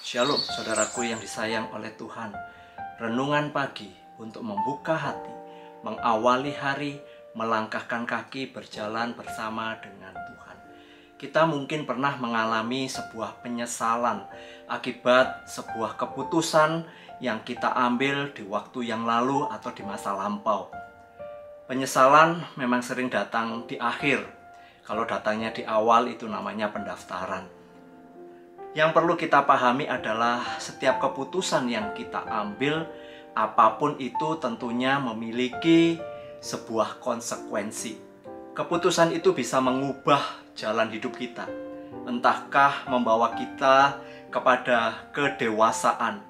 Shalom saudaraku yang disayang oleh Tuhan. Renungan pagi untuk membuka hati, mengawali hari, melangkahkan kaki berjalan bersama dengan Tuhan. Kita mungkin pernah mengalami sebuah penyesalan akibat sebuah keputusan yang kita ambil di waktu yang lalu atau di masa lampau. Penyesalan memang sering datang di akhir. Kalau datangnya di awal itu namanya pendaftaran. Yang perlu kita pahami adalah setiap keputusan yang kita ambil, apapun itu tentunya memiliki sebuah konsekuensi. Keputusan itu bisa mengubah jalan hidup kita. Entahkah membawa kita kepada kedewasaan,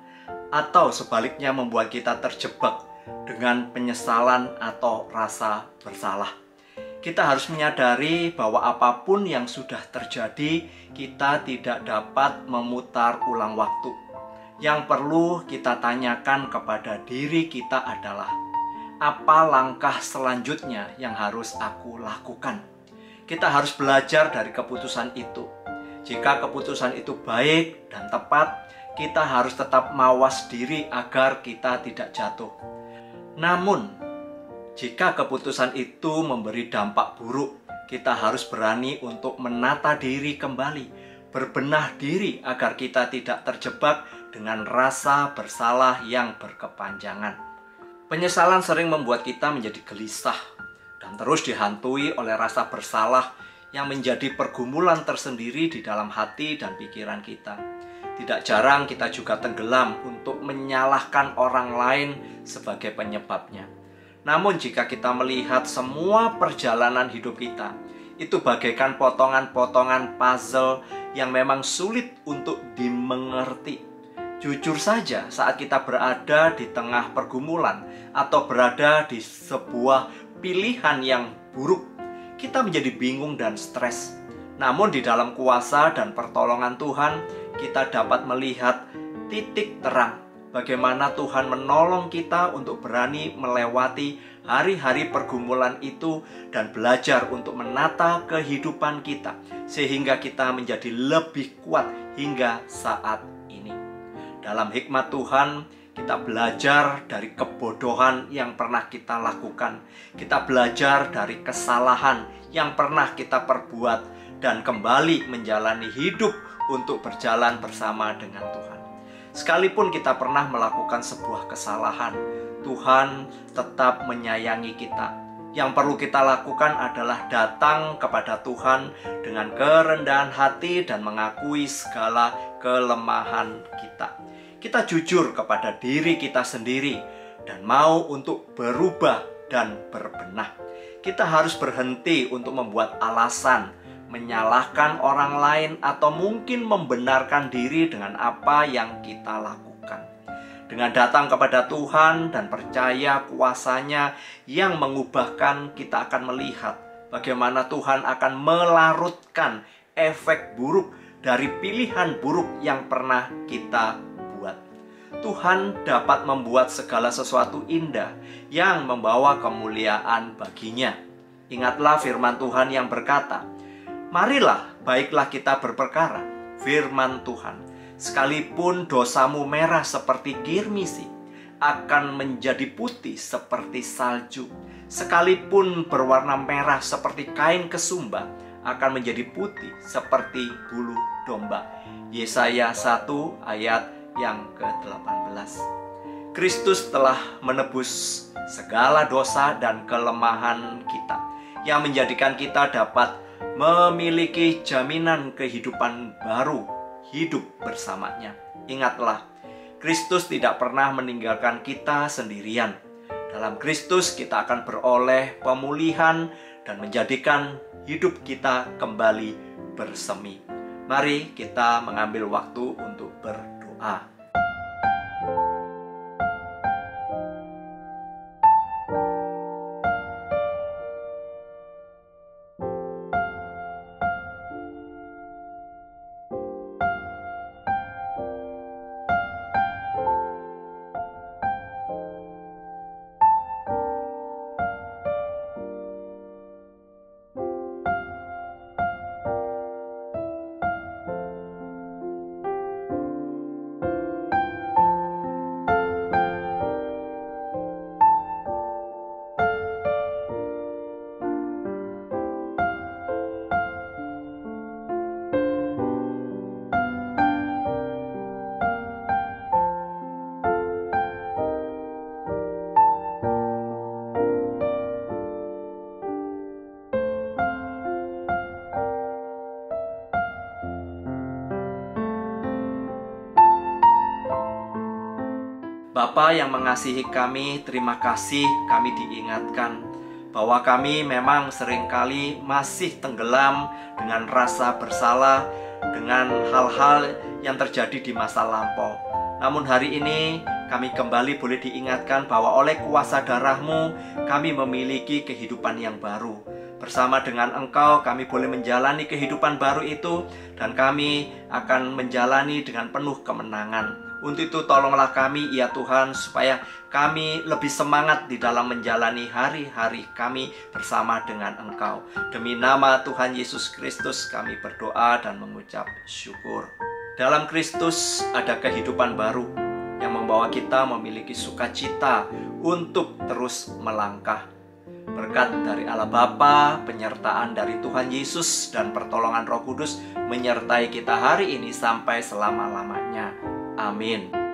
atau sebaliknya membuat kita terjebak dengan penyesalan atau rasa bersalah. Kita harus menyadari bahwa apapun yang sudah terjadi, kita tidak dapat memutar ulang waktu. Yang perlu kita tanyakan kepada diri kita adalah, apa langkah selanjutnya yang harus aku lakukan? Kita harus belajar dari keputusan itu. Jika keputusan itu baik dan tepat, kita harus tetap mawas diri agar kita tidak jatuh. Namun, jika keputusan itu memberi dampak buruk, kita harus berani untuk menata diri kembali, berbenah diri agar kita tidak terjebak dengan rasa bersalah yang berkepanjangan. Penyesalan sering membuat kita menjadi gelisah dan terus dihantui oleh rasa bersalah yang menjadi pergumulan tersendiri di dalam hati dan pikiran kita. Tidak jarang kita juga tenggelam untuk menyalahkan orang lain sebagai penyebabnya. Namun jika kita melihat semua perjalanan hidup kita, itu bagaikan potongan-potongan puzzle yang memang sulit untuk dimengerti. Jujur saja, saat kita berada di tengah pergumulan atau berada di sebuah pilihan yang buruk, kita menjadi bingung dan stres. Namun di dalam kuasa dan pertolongan Tuhan, kita dapat melihat titik terang. Bagaimana Tuhan menolong kita untuk berani melewati hari-hari pergumulan itu dan belajar untuk menata kehidupan kita sehingga kita menjadi lebih kuat hingga saat ini. Dalam hikmat Tuhan, kita belajar dari kebodohan yang pernah kita lakukan. Kita belajar dari kesalahan yang pernah kita perbuat dan kembali menjalani hidup untuk berjalan bersama dengan Tuhan. Sekalipun kita pernah melakukan sebuah kesalahan, Tuhan tetap menyayangi kita. Yang perlu kita lakukan adalah datang kepada Tuhan dengan kerendahan hati dan mengakui segala kelemahan kita. Kita jujur kepada diri kita sendiri dan mau untuk berubah dan berbenah. Kita harus berhenti untuk membuat alasan, menyalahkan orang lain, atau mungkin membenarkan diri dengan apa yang kita lakukan. Dengan datang kepada Tuhan dan percaya kuasa-Nya yang mengubahkan, kita akan melihat bagaimana Tuhan akan melarutkan efek buruk dari pilihan buruk yang pernah kita buat. Tuhan dapat membuat segala sesuatu indah yang membawa kemuliaan baginya. Ingatlah firman Tuhan yang berkata, "Marilah, baiklah kita berperkara," firman Tuhan. "Sekalipun dosamu merah seperti girmisi, akan menjadi putih seperti salju. Sekalipun berwarna merah seperti kain kesumba, akan menjadi putih seperti bulu domba." Yesaya 1 ayat yang ke-18. Kristus telah menebus segala dosa dan kelemahan kita, yang menjadikan kita dapat memiliki jaminan kehidupan baru, hidup bersamanya. Ingatlah, Kristus tidak pernah meninggalkan kita sendirian. Dalam Kristus kita akan beroleh pemulihan dan menjadikan hidup kita kembali bersemi. Mari kita mengambil waktu untuk berdoa. Bapa yang mengasihi kami, terima kasih kami diingatkan bahwa kami memang seringkali masih tenggelam dengan rasa bersalah, dengan hal-hal yang terjadi di masa lampau. Namun hari ini kami kembali boleh diingatkan bahwa oleh kuasa darah-Mu kami memiliki kehidupan yang baru. Bersama dengan Engkau kami boleh menjalani kehidupan baru itu, dan kami akan menjalani dengan penuh kemenangan. Untuk itu tolonglah kami ya Tuhan, supaya kami lebih semangat di dalam menjalani hari-hari kami bersama dengan Engkau. Demi nama Tuhan Yesus Kristus kami berdoa dan mengucap syukur. Dalam Kristus ada kehidupan baru yang membawa kita memiliki sukacita untuk terus melangkah. Berkat dari Allah Bapa, penyertaan dari Tuhan Yesus, dan pertolongan Roh Kudus menyertai kita hari ini sampai selama-lamanya. Amin.